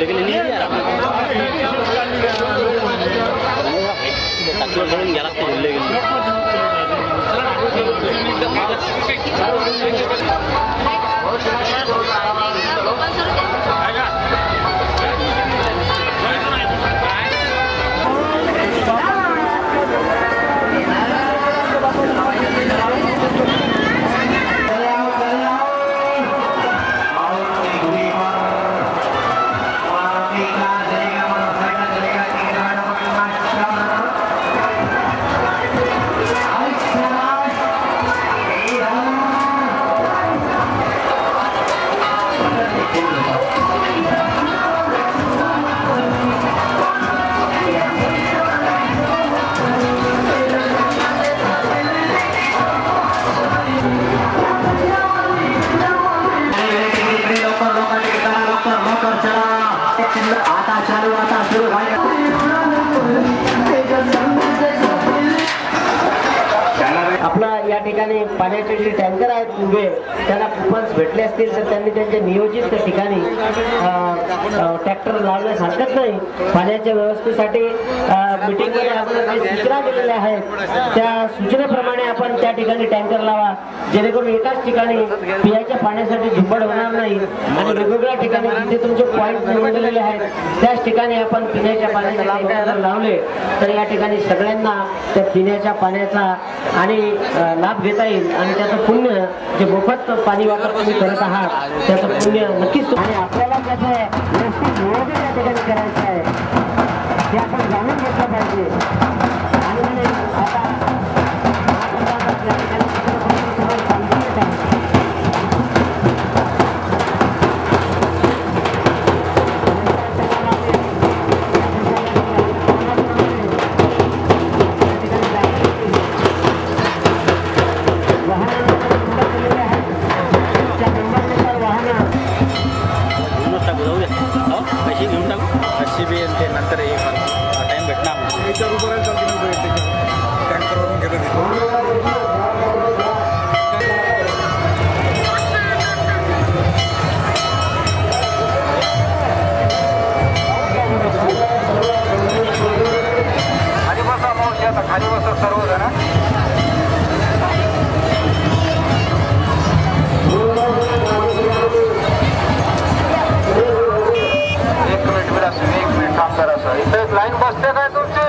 लेकिन नहीं यार तकलीफ पड़ून गेला तो लेकिन आपला या ठिकाणी पाण्याचे जे टँकर आहेत उभे त्यांना कुपन्स भेटले असतील तर त्यांनी त्यांच्या नियोजित ठिकाणी ट्रॅक्टर लावण्यास हरकत नाही. पाण्याच्या व्यवस्थेसाठी मीटिंगमध्ये आपण जे सूचना दिलेल्या आहेत त्या सूचनेप्रमाणे आपण त्या ठिकाणी टँकर लावा, जेणेकरून एकाच ठिकाणी पिण्याच्या पाण्यासाठी झुंबड होणार नाही आणि वेगवेगळ्या ठिकाणी जिथे तुमचे पॉईंट निवडलेले आहेत त्याच ठिकाणी आपण पिण्याच्या पाण्याचे टँकर लावले तर या ठिकाणी सगळ्यांना त्या पिण्याच्या पाण्याचा आणि लाभ घेता येईल आणि त्याचं पुण्य जे मोफत पाणी वापर तुम्ही करत आहात त्याचं पुण्य नक्कीच. आणि आपल्याला त्याचं व्यवस्थित नियोजन या ठिकाणी करायचं आहे ते आपण जाणून घेतलं पाहिजे. आणि आता अशी बी ते नंतर टाइम भेटणार टँकरवरून घेतो. खाली बसा मावशी, आता खाली बसा सर्वजण. लाईन बसते काय तुमचे